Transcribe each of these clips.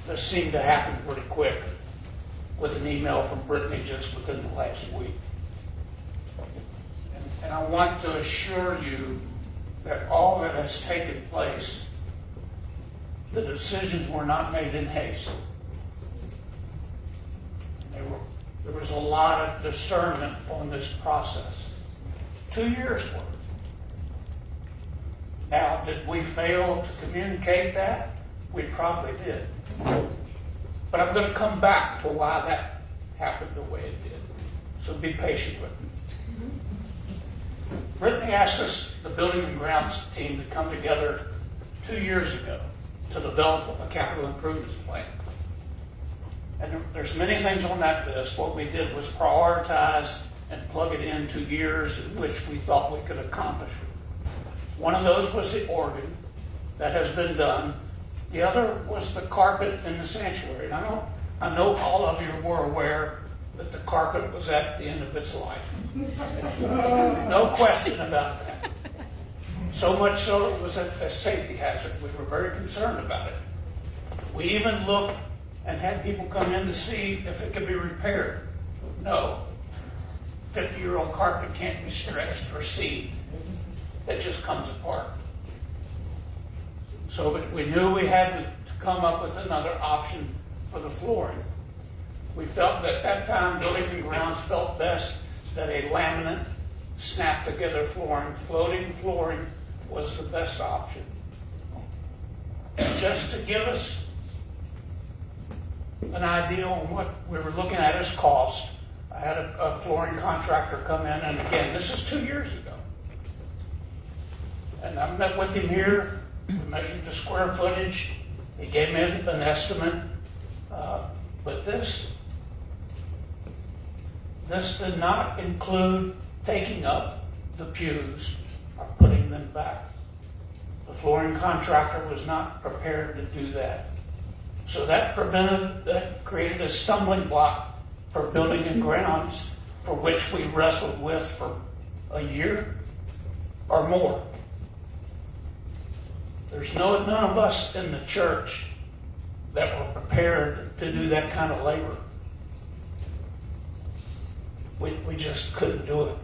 this seemed to happen pretty quick with an email from Brittany just within the last week. And I want to assure you that all that has taken place, the decisions were not made in haste. There was a lot of discernment on this process. 2 years worth. Now, did we fail to communicate that? We probably did. But I'm going to come back to why that happened the way it did. So be patient with me. Brittany asked us, the building and grounds team, to come together 2 years ago to develop a capital improvements plan. And there's many things on that list. What we did was prioritize and plug it into years in which we thought we could accomplish it. One of those was the organ that has been done. The other was the carpet in the sanctuary. And I know all of you were aware that the carpet was at the end of its life. No question about that. So much so it was a safety hazard. We were very concerned about it. We even looked and had people come in to see if it could be repaired. No. 50-year-old carpet can't be stretched or seamed. It just comes apart. So we knew we had to come up with another option for the flooring. We felt that at that time, Building and Grounds felt best that a laminate, snap-together flooring, floating flooring, was the best option. And just to give us an idea on what we were looking at as cost, I had a flooring contractor come in, and again, this is 2 years ago. And I met with him here. We measured the square footage. He gave me an estimate. But this did not include taking up the pews or putting them back. The flooring contractor was not prepared to do that. So that created a stumbling block for Building and Grounds, for which we wrestled with for a year or more. There's none of us in the church that were prepared to do that kind of labor. We just couldn't do it.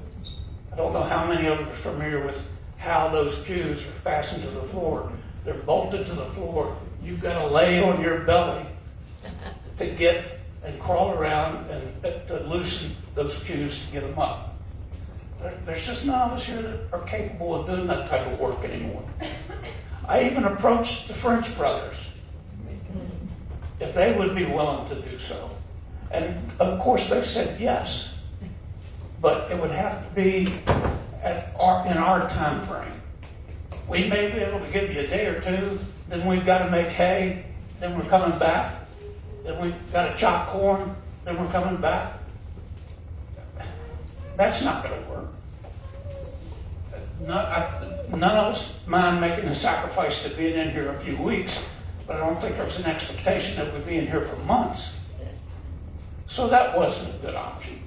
I don't know how many of you are familiar with how those pews are fastened to the floor. They're bolted to the floor. You've got to lay on your belly to get and crawl around and to loosen those pews to get them up. There's just none of us here that are capable of doing that type of work anymore. I even approached the French brothers if they would be willing to do so. And of course they said yes, but it would have to be in our time frame. We may be able to give you a day or two, then we've got to make hay, then we're coming back, then we've got to chop corn, then we're coming back. That's not going to work. None of us mind making a sacrifice to being in here a few weeks, but I don't think there's an expectation that we'd be in here for months. So that wasn't a good option.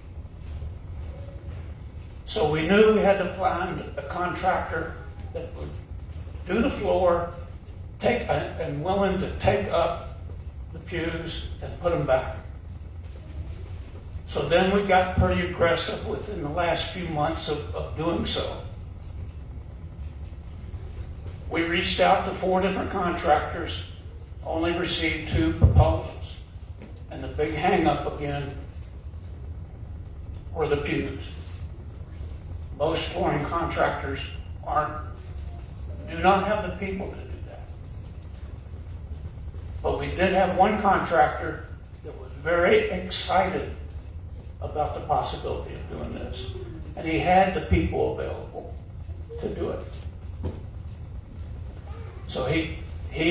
So we knew we had to find a contractor that would do the floor, and willing to take up the pews and put them back. So then we got pretty aggressive within the last few months of doing so. We reached out to 4 different contractors, only received 2 proposals. And the big hang-up again were the pews. Most flooring contractors do not have the people to do that. But we did have one contractor that was very excited about the possibility of doing this. And he had the people available to do it. So he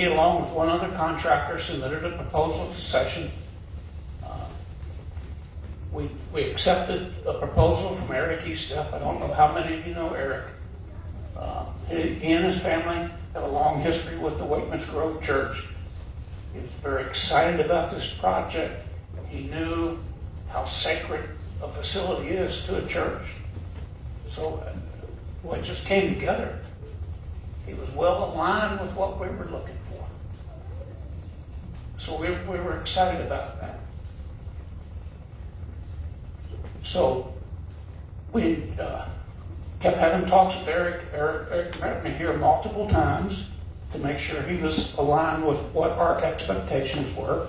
along with one other contractor, submitted a proposal to session. We accepted a proposal from Eric Estep. I don't know how many of you know Eric. He and his family have a long history with the Wakeman's Grove Church. He was very excited about this project. He knew how sacred a facility is to a church. So it just came together. He was well aligned with what we were looking for. So we were excited about that. So we kept having talks with Eric. Eric met me here multiple times to make sure he was aligned with what our expectations were.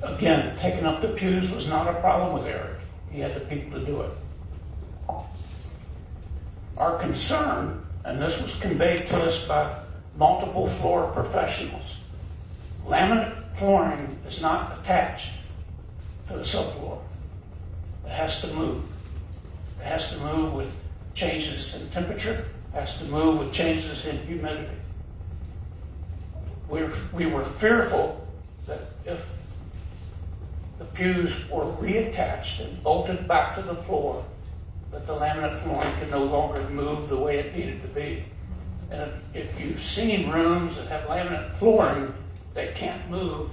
Again, taking up the pews was not a problem with Eric. He had the people to do it. Our concern, and this was conveyed to us by multiple floor professionals, laminate flooring is not attached to the subfloor. It has to move. It has to move with changes in temperature, has to move with changes in humidity. We were fearful that if the pews were reattached and bolted back to the floor, that the laminate flooring could no longer move the way it needed to be. And if you've seen rooms that have laminate flooring that can't move,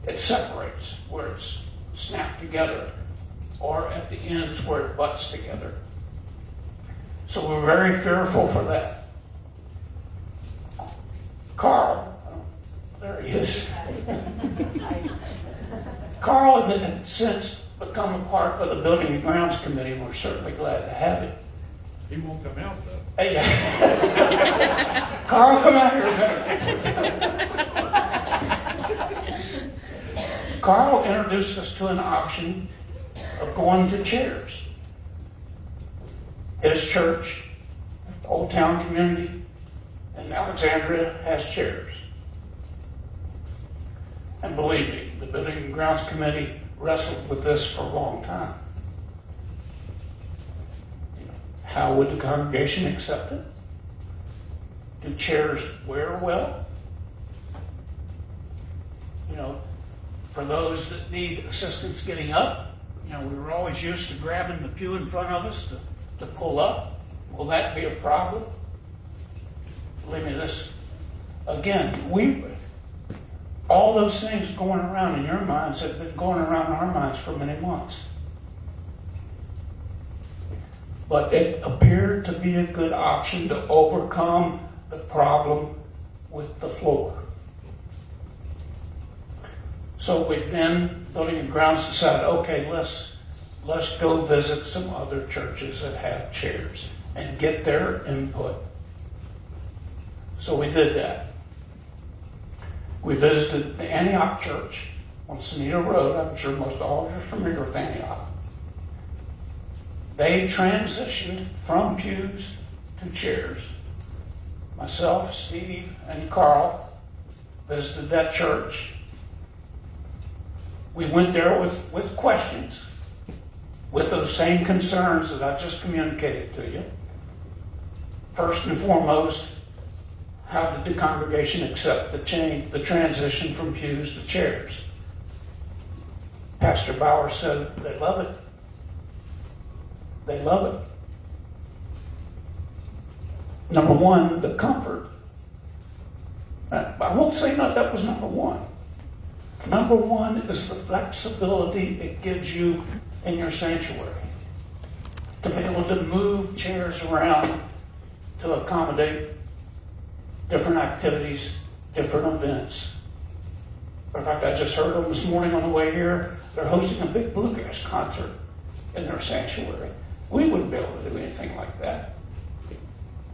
it separates where it's snapped together, or at the ends where it butts together. So we're very fearful for that. Carl, there he is. Carl had since become a part of the Building and Grounds Committee, and we're certainly glad to have him. He won't come out though. Hey, Carl, come out here a minute. Carl introduced us to an option of going to chairs. His church, Old Town Community in Alexandria, has chairs. And believe me, the Building and Grounds Committee wrestled with this for a long time. How would the congregation accept it? Do chairs wear well? For those that need assistance getting up, we were always used to grabbing the pew in front of us to pull up. Will that be a problem? Believe me, all those things going around in your minds have been going around in our minds for many months. But it appeared to be a good option to overcome the problem with the floor. So we then, Building and Grounds, decided, okay, let's go visit some other churches that have chairs and get their input. So we did that. We visited the Antioch Church on Sonita Road. I'm sure most all of you are familiar with Antioch. They transitioned from pews to chairs. Myself, Steve, and Carl visited that church. We went there with questions, with those same concerns that I just communicated to you. First and foremost, how did the congregation accept the transition from pews to chairs? Pastor Bauer said they love it. They love it. Number one, the comfort. I won't say that was number one. Number one is the flexibility it gives you in your sanctuary. To be able to move chairs around to accommodate different activities, different events. In fact, I just heard them this morning on the way here. They're hosting a big bluegrass concert in their sanctuary. We wouldn't be able to do anything like that.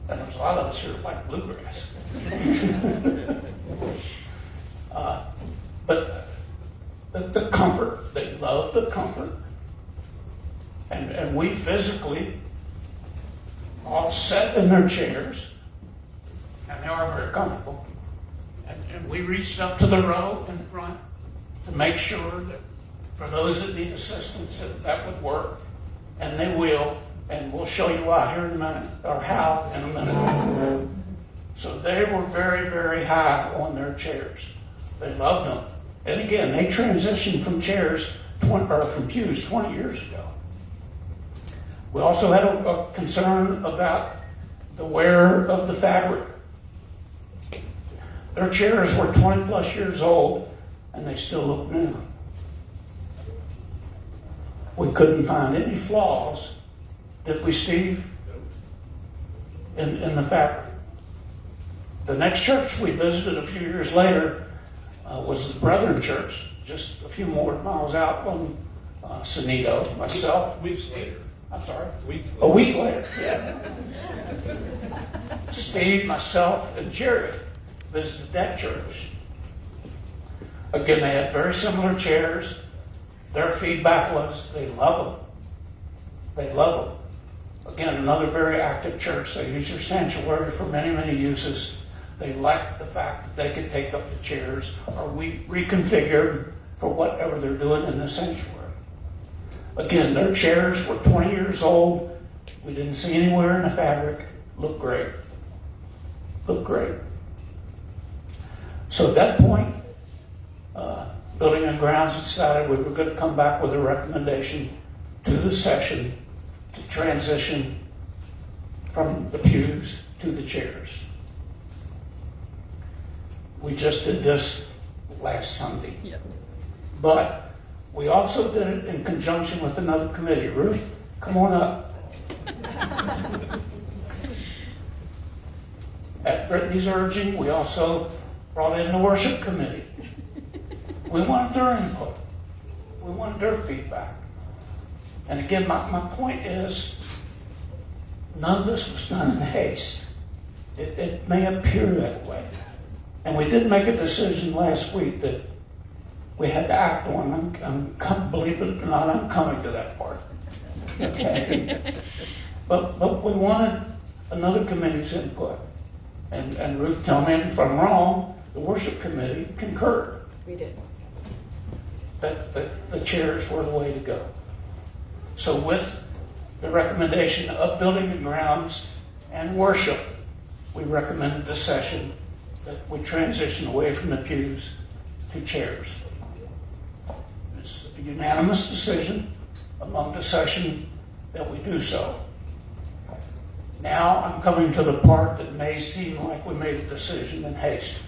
And there's a lot of us here that like bluegrass. But the comfort, they love the comfort. And we physically all sat in their chairs, and they are very comfortable. And we reached up to the row in front to make sure that for those that need assistance that would work. And they will, and we'll show you why here in a minute, or how in a minute. So they were very, very high on their chairs. They loved them. And again, they transitioned from from pews 20 years ago. We also had a concern about the wear of the fabric. Their chairs were 20 plus years old, and they still look new. We couldn't find any flaws, did we, Steve? In the fabric. The next church we visited a few years later was the Brethren Church, just a few more miles out on Sonito. Myself, Weeks later. I'm sorry, Weeks a later. week later, yeah. Steve, myself, and Jerry visited that church. Again, they had very similar chairs. Their feedback was they love them. They love them. Again, another very active church. They use their sanctuary for many, many uses. They like the fact that they could take up the chairs or reconfigure for whatever they're doing in the sanctuary. Again, their chairs were 20 years old. We didn't see anywhere in the fabric. Looked great. Looked great. So at that point, Building and Grounds decided we were going to come back with a recommendation to the session to transition from the pews to the chairs. We just did this last Sunday. Yep. But we also did it in conjunction with another committee. Ruth, come on up. At Brittany's urging, we also brought in the worship committee. We wanted their input. We wanted their feedback. And again, my point is, none of this was done in haste. It may appear that way. And we did make a decision last week that we had to act on. Believe it or not, I'm coming to that part. Okay? But we wanted another committee's input. And Ruth, tell me if I'm wrong, the worship committee concurred We did. that the chairs were the way to go. So with the recommendation of Building and Grounds and worship, we recommended this session that we transition away from the pews to chairs. It's a unanimous decision among the session that we do so. Now I'm coming to the part that may seem like we made a decision in haste.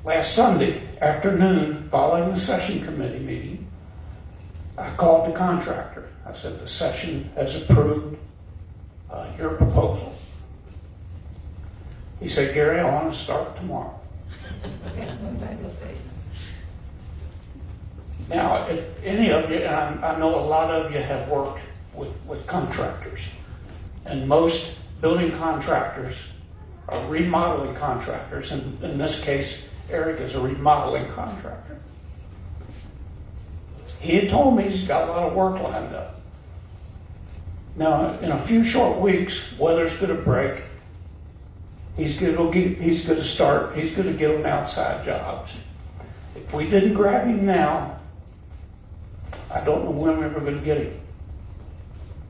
Last Sunday afternoon, following the session committee meeting, I called the contractor. I said, the session has approved your proposal. He said, Gary, I want to start tomorrow. Now, if any of you, and I know a lot of you have worked with contractors, and most building contractors are remodeling contractors, and in this case, Eric is a remodeling contractor. He had told me he's got a lot of work lined up. Now, in a few short weeks, weather's going to break. He's going to start. He's going to get on outside jobs. If we didn't grab him now, I don't know when we were going to get him.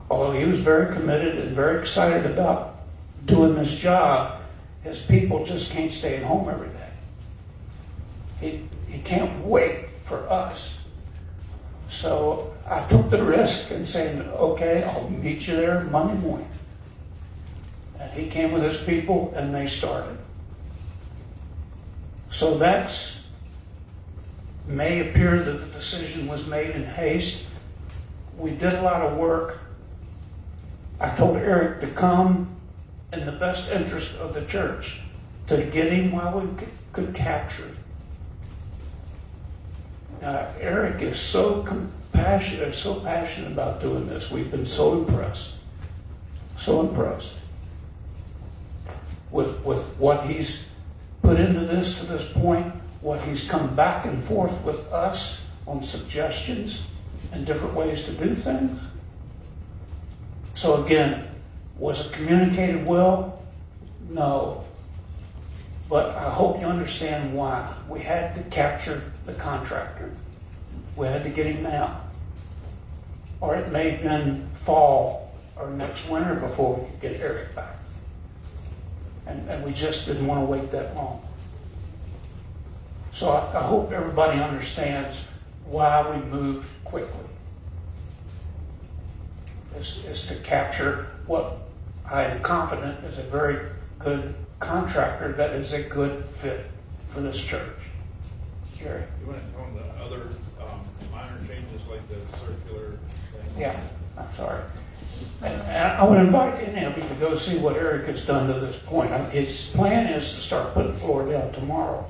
Although he was very committed and very excited about doing this job, his people just can't stay at home every day. He can't wait for us. So I took the risk in saying, okay, I'll meet you there Monday morning. And he came with his people and they started. So that's, may appear that the decision was made in haste. We did a lot of work. I told Eric to come in the best interest of the church, to get him while we could capture him. Eric is so passionate about doing this. We've been so impressed with what he's put into this to this point, what he's come back and forth with us on suggestions and different ways to do things. So again, was it communicated well? No. But I hope you understand why. We had to capture the contractor. We had to get him now. Or it may have been fall or next winter before we could get Eric back. And we just didn't want to wait that long. So I hope everybody understands why we moved quickly. Is to capture what I am confident is a very good contractor that is a good fit for this church. Gary? You went on the other minor changes like the circular thing? Yeah, I'm sorry. And I would invite any of you to go see what Eric has done to this point. His plan is to start putting floor down tomorrow.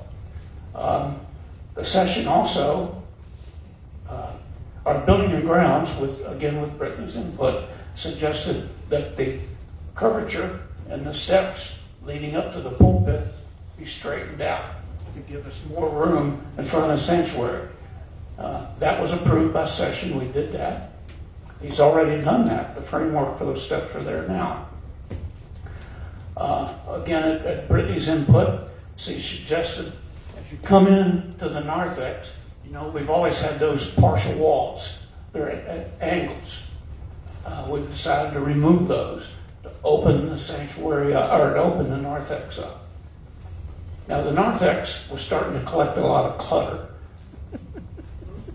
The session also, our building and grounds, with Brittany's input, suggested that the curvature and the steps leading up to the pulpit be straightened out to give us more room in front of the sanctuary. That was approved by session. We did that. He's already done that. The framework for those steps are there now. Again, at Brittany's input, she suggested as you come in to the narthex, we've always had those partial walls. They're at angles. We've decided to remove those to open the sanctuary, or to open the narthex up. Now, the narthex was starting to collect a lot of clutter.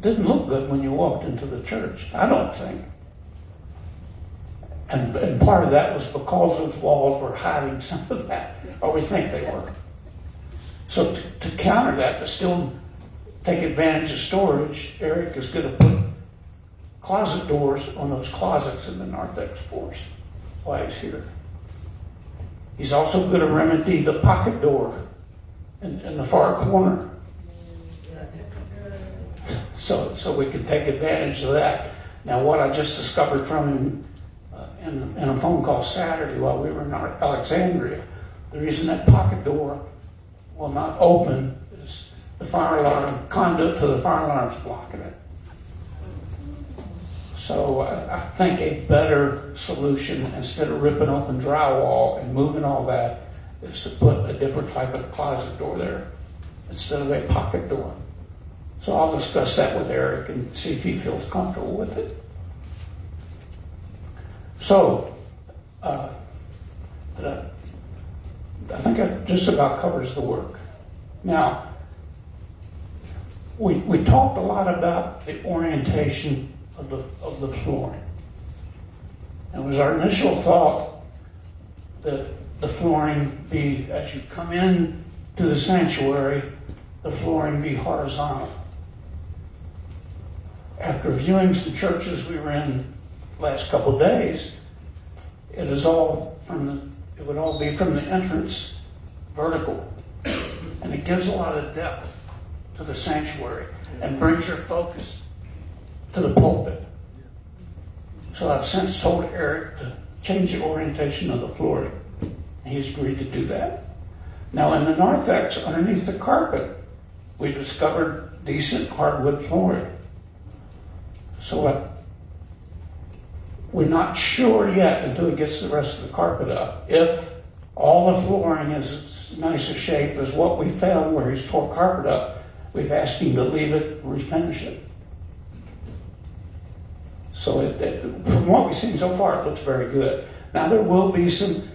Didn't look good when you walked into the church, I don't think. And part of that was because those walls were hiding some of that, or we think they were. So to counter that, to still take advantage of storage, Eric is going to put closet doors on those closets in the narthex floors while he's here. He's also going to remedy the pocket door in the far corner. So we can take advantage of that. Now, what I just discovered from him in a phone call Saturday while we were in Alexandria, the reason that pocket door will not open is the fire alarm conduit to the fire alarm is blocking it. So I think a better solution, instead of ripping open drywall and moving all that, is to put a different type of closet door there instead of a pocket door. So I'll discuss that with Eric and see if he feels comfortable with it. So, I think that just about covers the work. Now, we talked a lot about the orientation of the flooring. It was our initial thought that the flooring be, as you come in to the sanctuary, the flooring be horizontal. After viewing some churches we were in last couple of days, it would all be from the entrance vertical. And it gives a lot of depth to the sanctuary and brings your focus to the pulpit. So I've since told Eric to change the orientation of the flooring. He's agreed to do that. Now in the narthex, underneath the carpet, we discovered decent hardwood flooring. So we're not sure yet until he gets the rest of the carpet up if all the flooring is as nice a shape as what we found where he's tore carpet up. We've asked him to leave it, refinish it. So from what we've seen so far, it looks very good. Now there will be some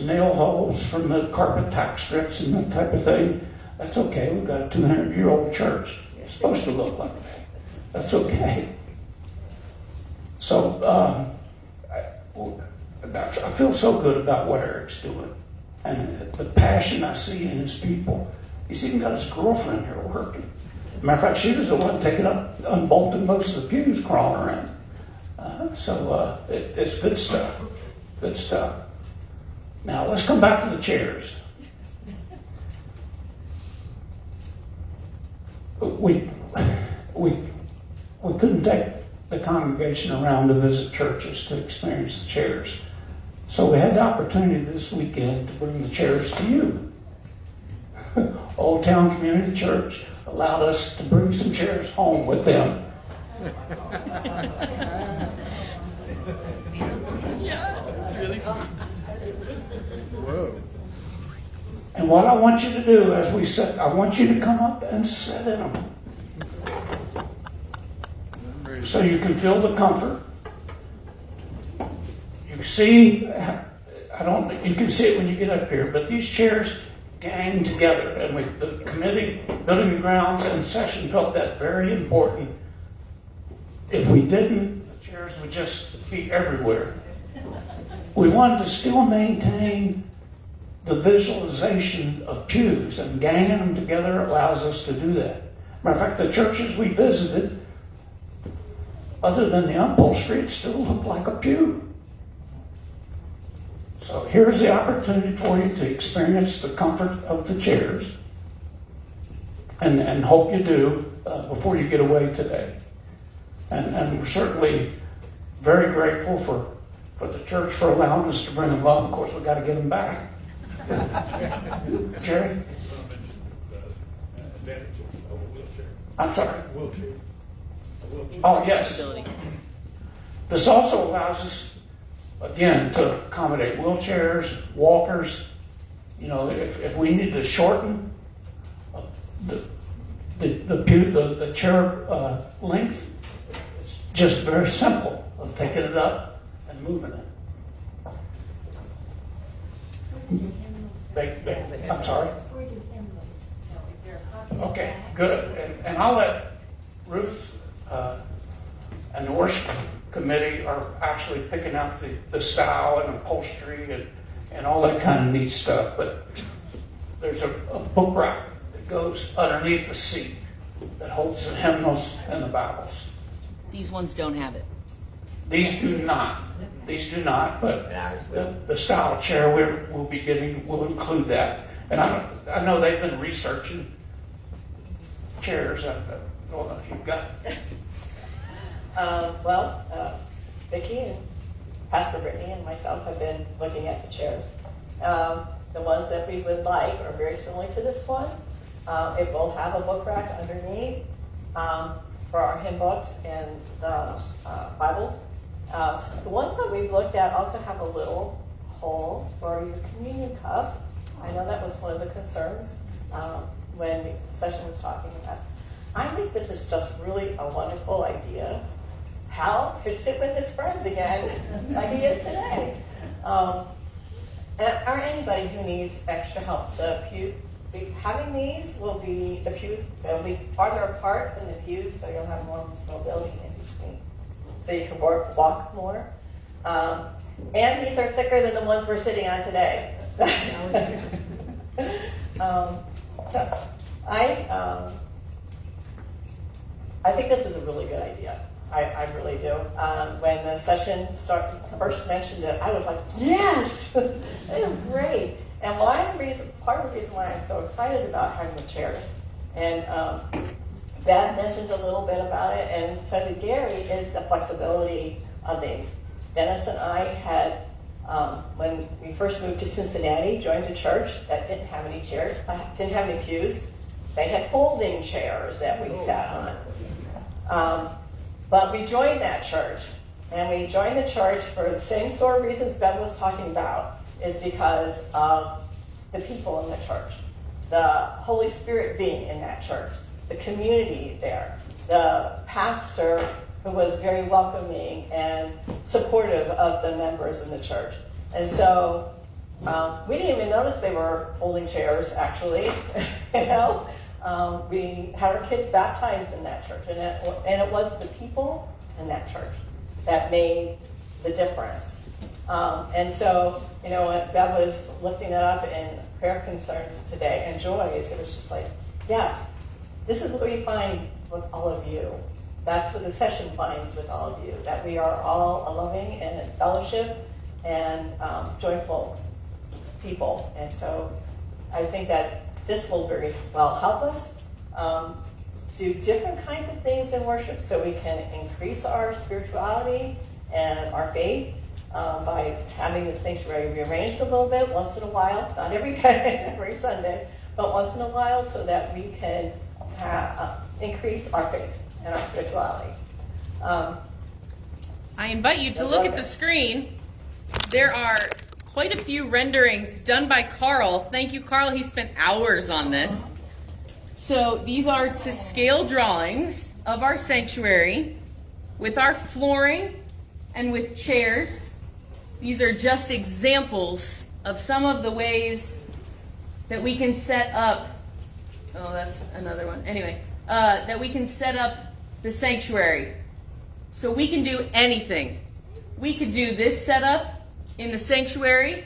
nail holes from the carpet tack strips and that type of thing. That's okay. We've got a 200-year-old church. It's supposed to look like that. That's okay. So I feel so good about what Eric's doing and the passion I see in his people. He's even got his girlfriend here working. Matter of fact, she was the one taking up, unbolting most of the pews, crawling around. It's good stuff. Good stuff. Now let's come back to the chairs. We couldn't take the congregation around to visit churches to experience the chairs. So we had the opportunity this weekend to bring the chairs to you. Old Town Community Church allowed us to bring some chairs home with them. Yeah, it's really sweet. Whoa. And what I want you to do as we sit, I want you to come up and sit in them. So you can feel the comfort. You see, you can see it when you get up here, but these chairs gang together. And the committee, building and grounds and session felt that very important. If we didn't, the chairs would just be everywhere. We wanted to still maintain the visualization of pews, and ganging them together allows us to do that. Matter of fact, the churches we visited, other than the upholstery, it still looked like a pew. So here's the opportunity for you to experience the comfort of the chairs, and hope you do before you get away today. And we're certainly very grateful for the church for allowing us to bring them up. Of course, we've got to get them back. Jerry? I'm sorry. Oh, yes. Accessibility. This also allows us, again, to accommodate wheelchairs, walkers. You know, if we need to shorten the chair length, it's just very simple of taking it up and moving it. I'm sorry? Where do hymnals go? Is there a copy? Okay, good. And I'll let Ruth and the worship committee are actually picking out the style and upholstery and all that kind of neat stuff. But there's a book rack that goes underneath the seat that holds the hymnals and the Bibles. These ones don't have it. These do not. These do not, but the style chair we'll be getting will include that. And I know they've been researching chairs. I don't know if you've got. Vicki and Pastor Brittany and myself have been looking at the chairs. The ones that we would like are very similar to this one. It will have a book rack underneath for our hymn books and the Bibles. The ones that we've looked at also have a little hole for your communion cup. I know that was one of the concerns when the session was talking about. I think this is just really a wonderful idea. Hal could sit with his friends again, like he is today. Or anybody who needs extra help. Having these will be, the pews will be farther apart than the pews, so you'll have more mobility in between. So you can walk more. And these are thicker than the ones we're sitting on today. So I think this is a really good idea. I really do. When the session first mentioned it, I was like, yes, it is great. And part of the reason why I'm so excited about having the chairs, and Beth mentioned a little bit about it, and so did Gary, is the flexibility of these. Dennis and I had, when we first moved to Cincinnati, joined a church that didn't have any chairs, didn't have any pews. They had folding chairs that we sat on. But we joined that church, and we joined the church for the same sort of reasons Ben was talking about, is because of the people in the church, the Holy Spirit being in that church, the community there, the pastor who was very welcoming and supportive of the members in the church. And so we didn't even notice they were folding chairs, actually. We had our kids baptized in that church, and it was the people in that church that made the difference. And so, when Bev was lifting that up in prayer concerns today and joys, it was just like, yes, this is what we find with all of you. That's what the session finds with all of you, that we are all a loving and in fellowship and joyful people. And so I think that this will very well help us do different kinds of things in worship so we can increase our spirituality and our faith by having the sanctuary rearranged a little bit once in a while, not every day, every Sunday, but once in a while, so that we can increase our faith and our spirituality. I invite you to look at the screen. There are quite a few renderings done by Carl. Thank you, Carl. He spent hours on this. So these are to scale drawings of our sanctuary with our flooring and with chairs. These are just examples of some of the ways that we can set up. Oh, that's another one. Anyway, that we can set up the sanctuary. So we can do anything. We could do this setup in the sanctuary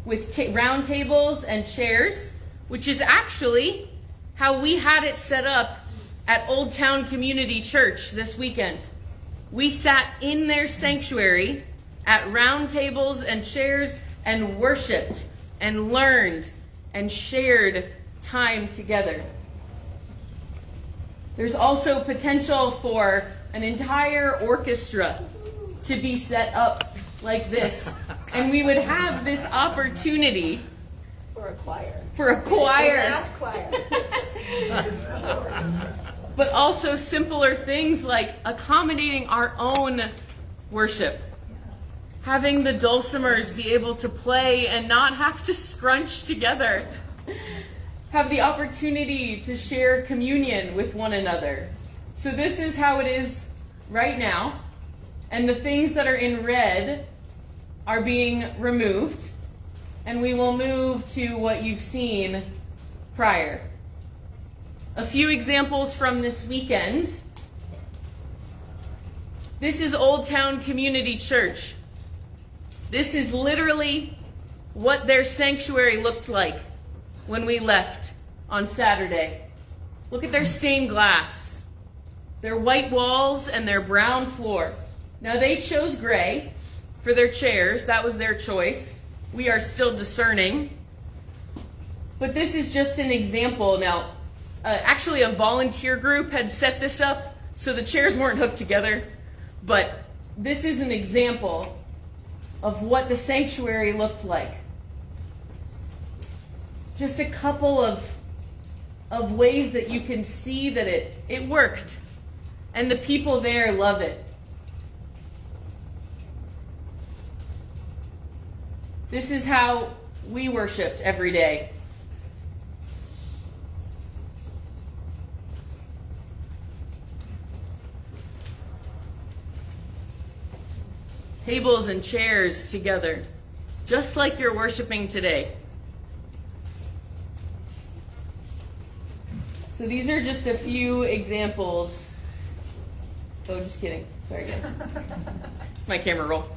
with round tables and chairs, which is actually how we had it set up at Old Town Community Church this weekend. We sat in their sanctuary at round tables and chairs and worshiped and learned and shared time together. There's also potential for an entire orchestra to be set up like this. And we would have this opportunity For a choir. for a choir. Mass choir. But also simpler things like accommodating our own worship. Having the dulcimers be able to play and not have to scrunch together. Have the opportunity to share communion with one another. So this is how it is right now. And the things that are in red are being removed. And we will move to what you've seen prior. A few examples from this weekend. This is Old Town Community Church. This is literally what their sanctuary looked like when we left on Saturday. Look at their stained glass, their white walls, and their brown floor. Now they chose gray for their chairs. That was their choice. We are still discerning. But this is just an example. Now, actually a volunteer group had set this up, so the chairs weren't hooked together. But this is an example of what the sanctuary looked like. Just a couple of ways that you can see that it worked. And the people there love it. This is how we worshiped every day. Tables and chairs together, just like you're worshiping today. So these are just a few examples. Oh, just kidding. Sorry, guys. It's my camera roll.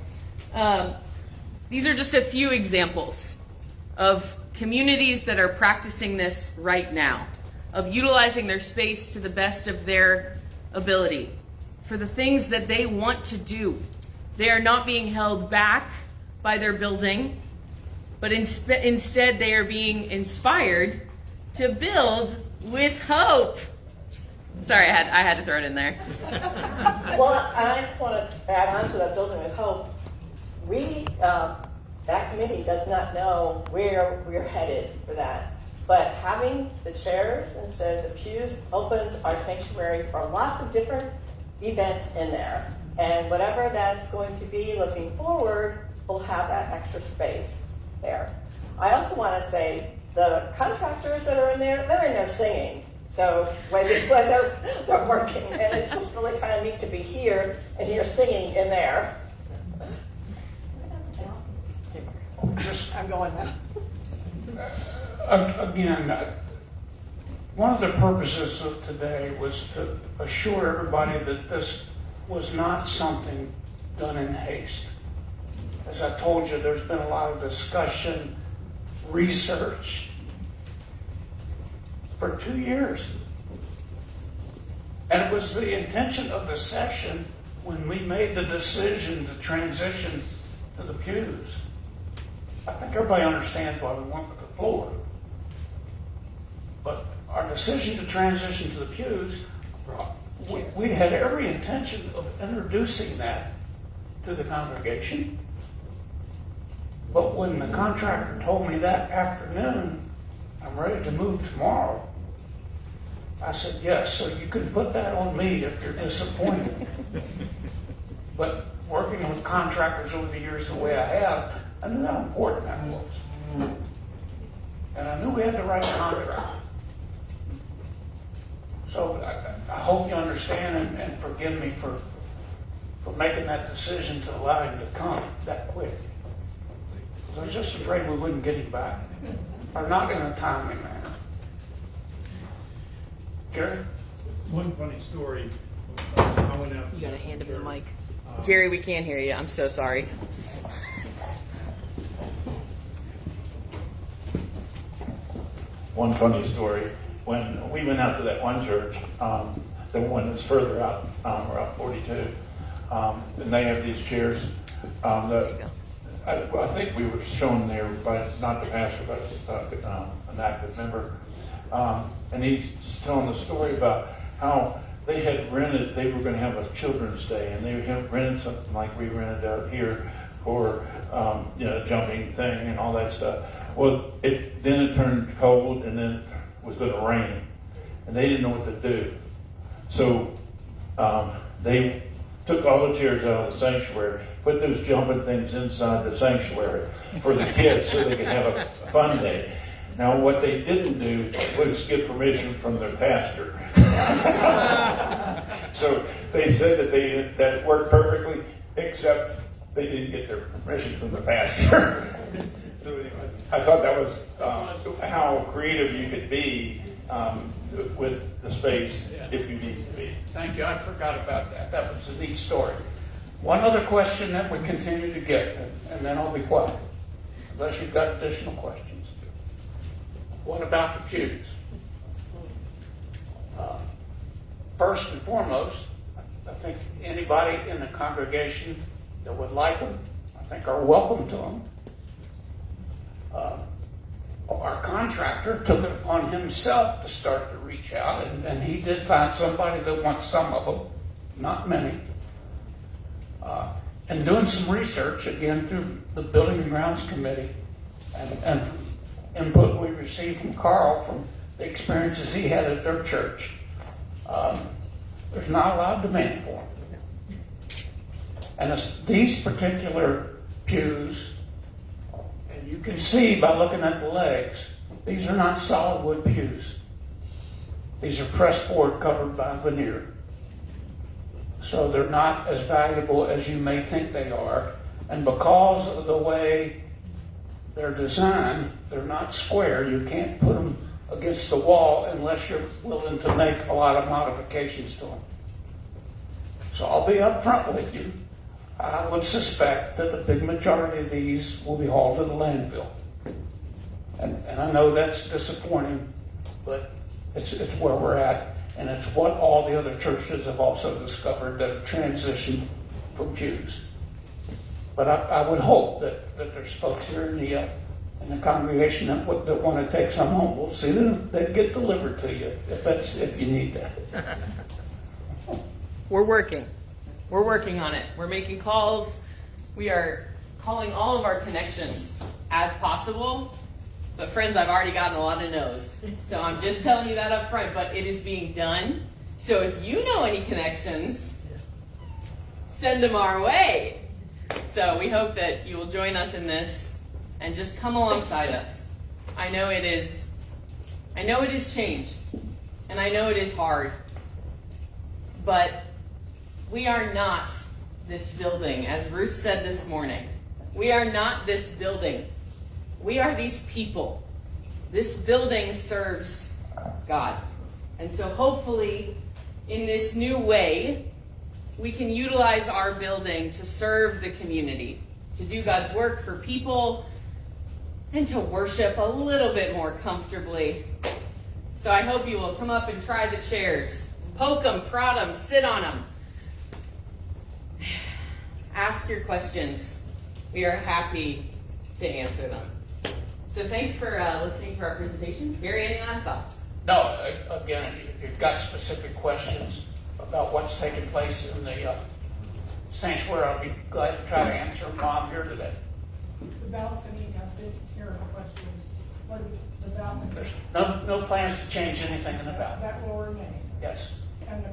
These are just a few examples of communities that are practicing this right now, of utilizing their space to the best of their ability for the things that they want to do. They are not being held back by their building, but instead they are being inspired to build with hope. Sorry, I had to throw it in there. Well, I just want to add on to that building with hope. That committee does not know where we're headed for that. But having the chairs instead of the pews opens our sanctuary for lots of different events in there. And whatever that's going to be looking forward, we'll have that extra space there. I also want to say the contractors that are in there, they're in there singing. So when they're working, and it's just really kind of neat to be here and hear singing in there. I'm going now. Again, one of the purposes of today was to assure everybody that this was not something done in haste. As I told you, there's been a lot of discussion, research for 2 years. And it was the intention of the session when we made the decision to transition to the pews. I think everybody understands why we went with the floor. But our decision to transition to the pews, we had every intention of introducing that to the congregation. But when the contractor told me that afternoon, I'm ready to move tomorrow, I said, yes, so you can put that on me if you're disappointed. But working with contractors over the years the way I have, I knew how important that was. And I knew we had the right contract. So I hope you understand and forgive me for making that decision to allow him to come that quick. I was just afraid we wouldn't get him back, or not in a timely manner. Jerry? One funny story. I went out. You gotta hand him the mic. Jerry, we can't hear you. I'm so sorry. One funny story. When we went out to that one church, the one that's further out, Route 42, and they have these chairs. I think we were shown there by, not the pastor, but an active member. And he's telling the story about how they had rented, they were going to have a children's day, and they had rented something like we rented out here for, jumping thing and all that stuff. Well, then it turned cold, and then it was going to rain, and they didn't know what to do. So they took all the chairs out of the sanctuary, put those jumping things inside the sanctuary for the kids so they could have a fun day. Now, what they didn't do was get permission from their pastor. So they said that it worked perfectly, except they didn't get their permission from the pastor. So anyway, I thought that was how creative you could be with the space if you need to be. Thank you. I forgot about that. That was a neat story. One other question that we continue to get, and then I'll be quiet, unless you've got additional questions. What about the pews? First and foremost, I think anybody in the congregation that would like them, I think are welcome to them. Our contractor took it upon himself to start to reach out, and he did find somebody that wants some of them, not many. And doing some research, again, through the Building and Grounds Committee, and input we received from Carl from the experiences he had at their church, there's not a lot of demand for them. And these particular pews, and you can see by looking at the legs, these are not solid wood pews. These are pressed board covered by veneer. So they're not as valuable as you may think they are. And because of the way they're designed, they're not square. You can't put them against the wall unless you're willing to make a lot of modifications to them. So I'll be upfront with you. I would suspect that the big majority of these will be hauled to the landfill. And I know that's disappointing, but it's where we're at. And it's what all the other churches have also discovered that have transitioned from pews. But I would hope that there's folks here in the congregation that want to take some home. We'll see them. They get delivered to you if you need that. We're working. We're working on it. We're making calls. We are calling all of our connections as possible. But friends, I've already gotten a lot of no's. So I'm just telling you that up front, but it is being done. So if you know any connections, send them our way. So we hope that you will join us in this and just come alongside us. I know it is change, and I know it is hard, but we are not this building. As Ruth said this morning, we are not this building. We are these people. This building serves God. And so hopefully, in this new way, we can utilize our building to serve the community, to do God's work for people, and to worship a little bit more comfortably. So I hope you will come up and try the chairs. Poke them, prod them, sit on them. Ask your questions. We are happy to answer them. So thanks for listening to our presentation. Gary, any last thoughts? No, again, if you've got specific questions about what's taking place in the sanctuary, I'll be glad to try to answer them while I'm here today. The balcony, I didn't hear the questions. What is the balcony? There's no plans to change anything in the balcony. That will remain. Yes. And the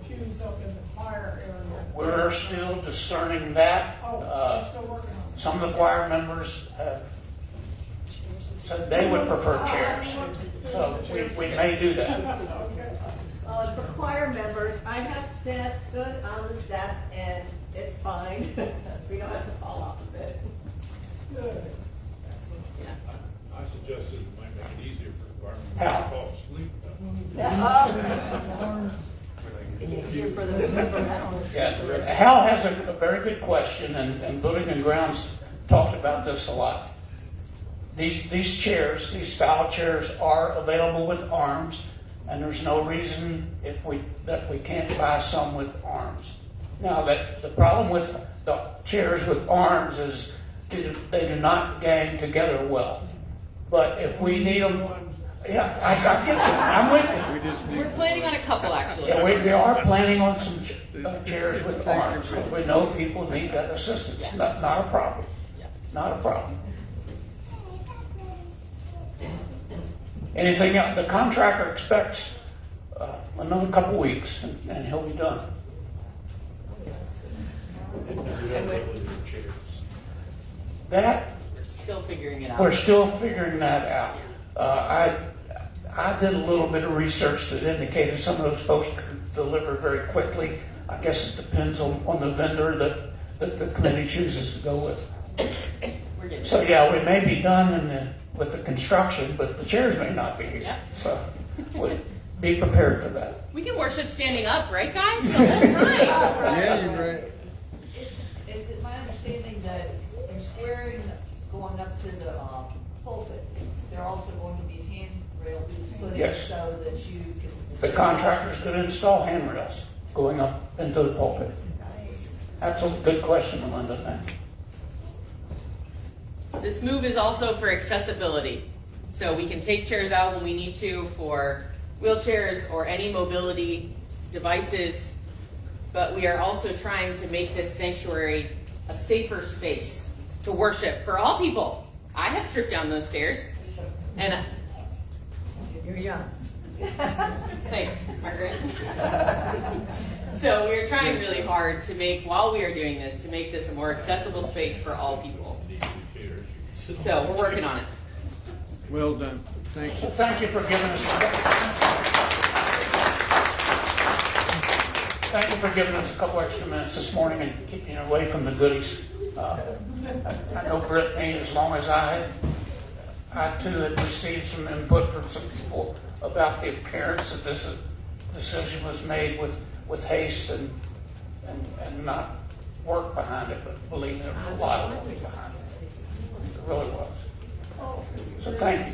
pews up in the choir area. We're still discerning that. We're still working on it. Some of the choir members have said they would prefer chairs. So we may do that. Okay. For choir members, I have stood on the step and it's fine. We don't have to fall off of it. Good. I suggested it might make it easier for the firemen How? to fall asleep. Easier for the Yeah, Hal has a very good question, and Building and Grounds talked about this a lot. These chairs, these style chairs, are available with arms, and there's no reason that we can't buy some with arms. Now, the problem with the chairs with arms is they do not gang together well. But if we need them, yeah, I get you, I'm with you. We're planning on a couple, actually. Yeah, we are planning on some chairs with arms, because we know people need that assistance. Not a problem. Not a problem. Anything else? The contractor expects another couple weeks, and he'll be done. That, Still figuring it out. we're still figuring that out. I did a little bit of research that indicated some of those folks could deliver very quickly. I guess it depends on the vendor that the committee chooses to go with. We're getting So yeah, we may be done with the construction, but the chairs may not be here. Yeah. So be prepared for that. We can worship standing up, right, guys? The whole time. Yeah, you're right. Is it my understanding that in squaring going up to the pulpit, there are also going to be handrails put in Yes. so that you can. The contractor's going to install handrails going up into the pulpit. That's a good question, Melinda. Thank you. This move is also for accessibility. So we can take chairs out when we need to for wheelchairs or any mobility devices. But we are also trying to make this sanctuary a safer space to worship for all people. I have tripped down those stairs. And You're young. thanks, Margaret. So we are trying really hard to make, while we are doing this, to make this a more accessible space for all people. So we're working on it. Well done. Thanks. So thank you for giving us. Thank you for giving us a couple extra minutes this morning and keeping away from the goodies. I know Brittany, as long as I too had received some input from some people about the appearance that this decision was made with haste and not work behind it, but believe there was a lot of work behind it. It really was. So thank you.